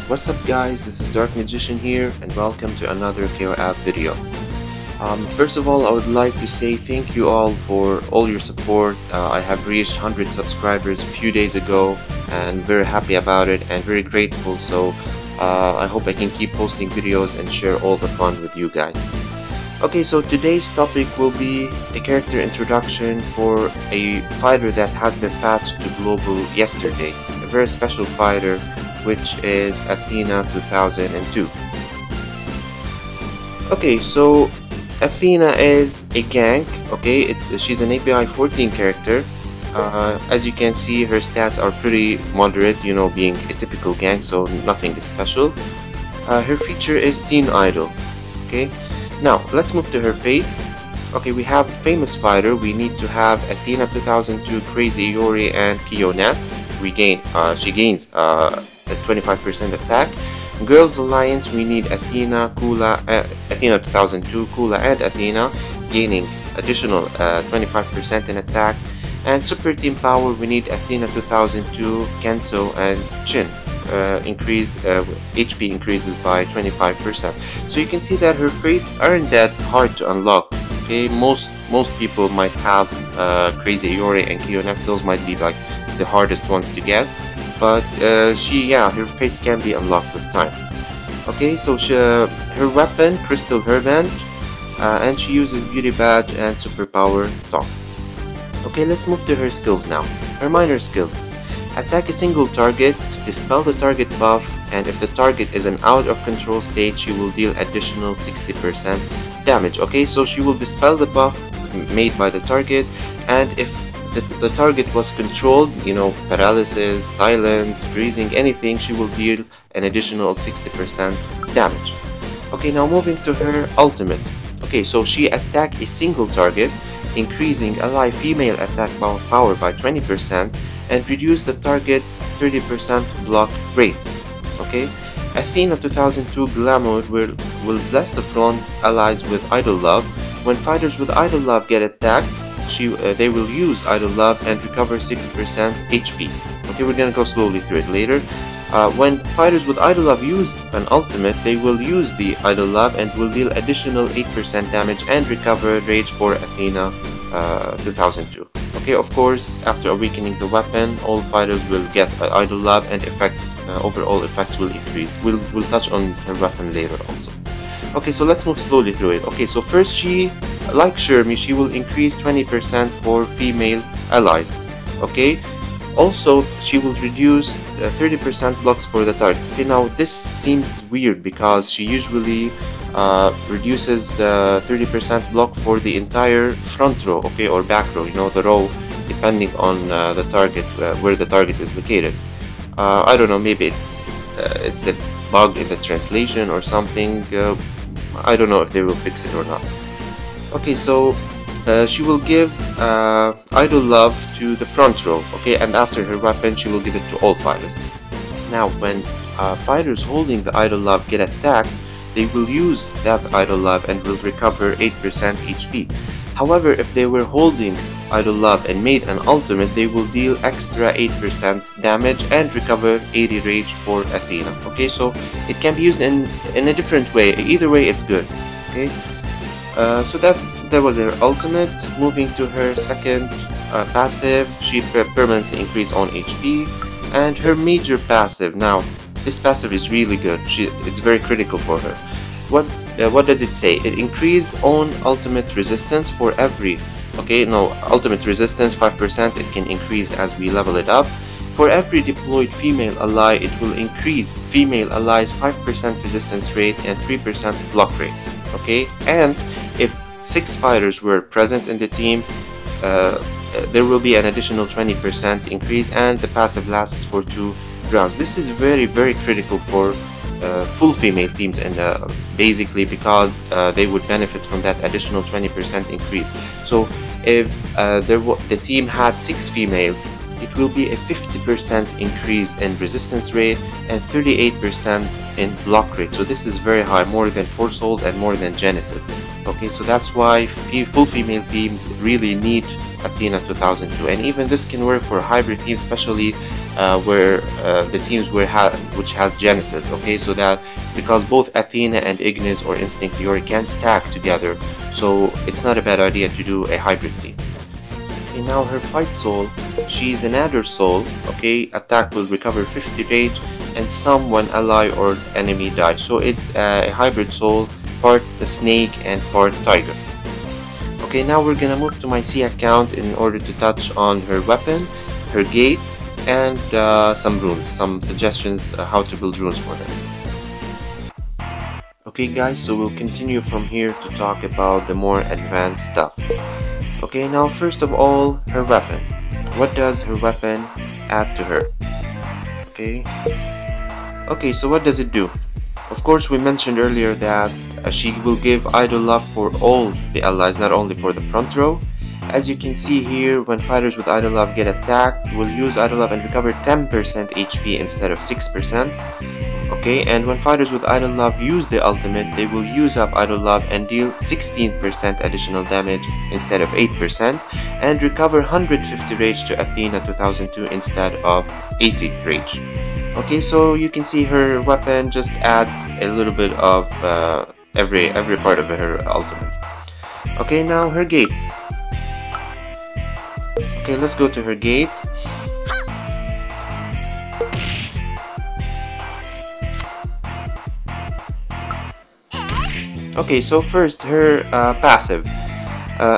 What's up guys, this is Dark Magician here and welcome to another KOF video. First of all, I would like to say thank you all for all your support. I have reached 100 subscribers a few days ago and very happy about it and very grateful, so I hope I can keep posting videos and share all the fun with you guys. Okay, so today's topic will be a character introduction for a fighter that has been patched to global yesterday, a very special fighter which is Athena2002. Okay, so Athena is a gank. Okay, she's an API 14 character. As you can see, her stats are pretty moderate, you know, being a typical gank, so nothing is special. Her feature is Teen Idol. Okay, now let's move to her fates. Okay, we have famous fighter. We need to have Athena2002, Crazy Iori, and Kioness. She gains a 25% attack. Girls Alliance, we need Athena, Kula, Athena2002, Kula, and Athena, gaining additional 25% in attack. And Super Team Power, we need Athena2002, Kenso, and Chin. HP increases by 25%. So you can see that her fates aren't that hard to unlock. Okay, most people might have Crazy Iori and Kioness. Those might be like the hardest ones to get, but her fates can be unlocked with time. Okay, so her weapon, Crystal Hairband, and she uses Beauty Badge and Superpower Top. Okay, let's move to her skills now. Her minor skill: attack a single target, dispel the target buff, and if the target is an out of control state, she will deal additional 60% damage. Okay, so she will dispel the buff made by the target, and if the target was controlled, you know, paralysis, silence, freezing, anything, she will deal an additional 60% damage. Okay, now moving to her ultimate. Okay, so she attack a single target, increasing ally female attack power by 20% and reduce the target's 30% block rate. Okay, Athena2002 Glamour will bless the front allies with Idol Love. When fighters with Idol Love get attacked, they will use Idol Love and recover 6% HP. Okay, we're gonna go slowly through it later. When fighters with Idol Love use an ultimate, they will use the Idol Love and will deal additional 8% damage and recover rage for Athena 2002. Okay, of course, after awakening the weapon, all fighters will get Idol Love and overall effects will increase. We'll touch on her weapon later also. Okay, so let's move slowly through it. Okay, so first like Shermie, she will increase 20% for female allies. Okay, also she will reduce 30% blocks for the target. Okay, now this seems weird because she usually reduces the 30% block for the entire front row, okay, or back row, you know, the row, depending on the target, where the target is located. I don't know, maybe it's a bug in the translation or something. I don't know if they will fix it or not. Okay, so she will give Idol Love to the front row, okay, and after her weapon she will give it to all fighters. Now when fighters holding the Idol Love get attacked, they will use that Idol Love and will recover 8% HP. However, if they were holding Idol Love and made an ultimate, they will deal extra 8% damage and recover 80 rage for Athena. Okay, so it can be used in a different way. Either way, it's good. Okay, so that was her ultimate. Moving to her second passive, she permanently increase on HP, and her major passive. Now, this passive is really good. It's very critical for her. What does it say? It increase on ultimate resistance for every. Okay, no, ultimate resistance 5%. It can increase as we level it up. For every deployed female ally, it will increase female allies 5% resistance rate and 3% block rate. Okay, and if 6 fighters were present in the team, there will be an additional 20% increase, and the passive lasts for 2 rounds. This is very, very critical for full female teams, and basically because they would benefit from that additional 20% increase. So if the team had 6 females, it will be a 50% increase in resistance rate and 38% in block rate. So this is very high, more than 4 souls and more than Genesis. Okay, so that's why full female teams really need Athena2002, and even this can work for hybrid teams, especially where the teams which has Genesis. Okay, so that because both Athena and Ignis or Instinct Yori can stack together, so it's not a bad idea to do a hybrid team. Okay, now her fight soul, she's an adder soul. Okay, attack will recover 50 rage and one ally or enemy die. So it's a hybrid soul, part the snake and part tiger. Okay, now we're gonna move to my C account in order to touch on her weapon, her gates, and some runes, some suggestions how to build runes for her. Okay guys, so we'll continue from here to talk about the more advanced stuff. Okay, now first of all, her weapon. What does her weapon add to her? Okay, so what does it do? Of course, we mentioned earlier that she will give idle love for all the allies, not only for the front row. As you can see here, when fighters with idle love get attacked, will use idle love and recover 10% HP instead of 6%. Okay, and when fighters with idle love use the ultimate, they will use up idle love and deal 16% additional damage instead of 8%, and recover 150 rage to Athena2002 instead of 80 rage. Okay, so you can see her weapon just adds a little bit of every part of her ultimate. Okay, now her gates. Okay, let's go to her gates. Okay, so first her passive.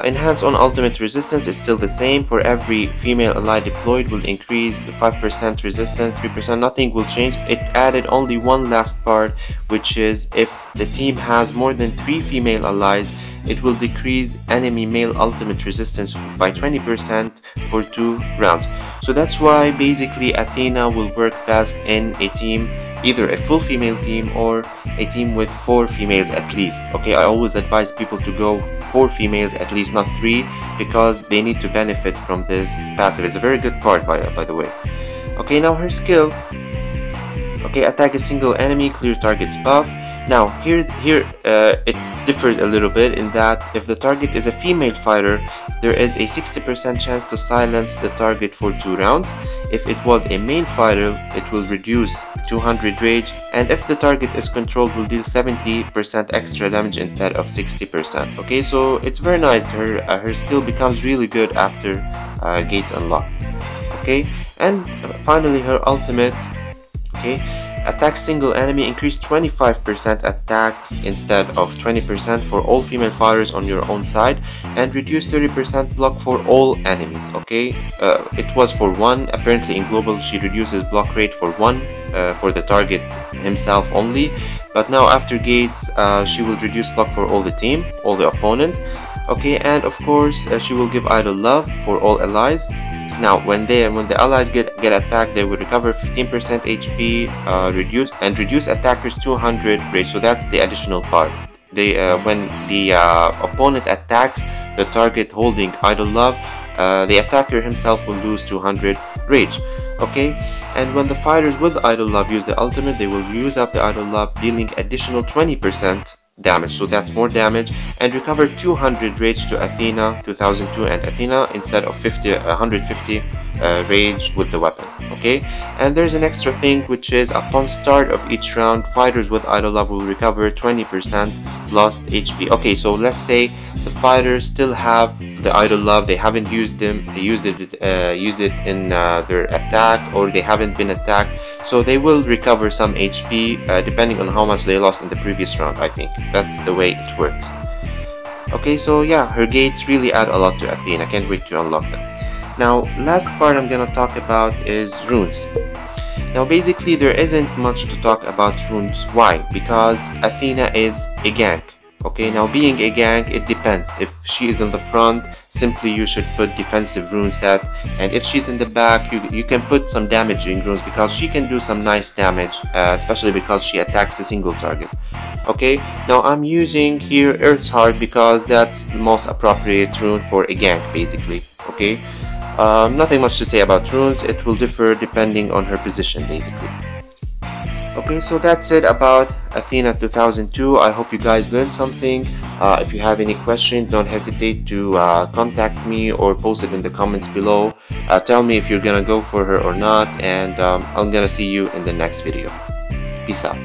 Enhance on ultimate resistance is still the same. For every female ally deployed will increase the 5% resistance, 3%, nothing will change. It added only one last part, which is if the team has more than 3 female allies, it will decrease enemy male ultimate resistance by 20% for 2 rounds. So that's why basically Athena will work best in a team, either a full female team or a team with 4 females at least. Okay, I always advise people to go 4 females at least, not 3, because they need to benefit from this passive. It's a very good part by the way. Okay, now her skill. Okay, attack a single enemy, clear target's buff. Now here it differs a little bit in that if the target is a female fighter, there is a 60% chance to silence the target for 2 rounds. If it was a male fighter, it will reduce 200 rage, and if the target is controlled, will deal 70% extra damage instead of 60%. Okay, so it's very nice. Her skill becomes really good after gates unlock. Okay, and finally her ultimate. Okay, attack single enemy, increase 25% attack instead of 20% for all female fighters on your own side, and reduce 30% block for all enemies. Okay, it was for 1. Apparently in global she reduces block rate for 1 for the target himself only, but now after gates she will reduce block for all the team, all the opponent. Okay, and of course she will give idle love for all allies. Now when the allies get attacked, they will recover 15% HP, reduce attackers 200 rage. So that's the additional part. When the opponent attacks the target holding idle love, the attacker himself will lose 200 rage. Okay, and when the fighters with idle love use the ultimate, they will use up the idle love, dealing additional 20% damage, so that's more damage, and recover 200 rage to Athena2002 and Athena instead of 150 rage with the weapon. Okay, and there's an extra thing, which is upon start of each round, fighters with idle love will recover 20% lost HP. Okay, so let's say the fighters still have the idle love, they haven't used it in their attack, or they haven't been attacked, so they will recover some HP depending on how much they lost in the previous round. I think that's the way it works. Okay, so yeah, her gates really add a lot to Athena. Can't wait to unlock them. Now, last part I'm gonna talk about is runes. Now basically there isn't much to talk about runes. Why? Because Athena is a gank. Okay, now being a gank, it depends. If she is in the front, simply you should put defensive rune set, and if she's in the back, you can put some damaging runes, because she can do some nice damage, especially because she attacks a single target. Okay, now I'm using here Earth's Heart because that's the most appropriate rune for a gank basically. Okay, nothing much to say about runes. It will differ depending on her position basically. Okay, so that's it about Athena2002. I hope you guys learned something. If you have any questions, don't hesitate to contact me or post it in the comments below. Tell me if you're gonna go for her or not, and I'm gonna see you in the next video. Peace out.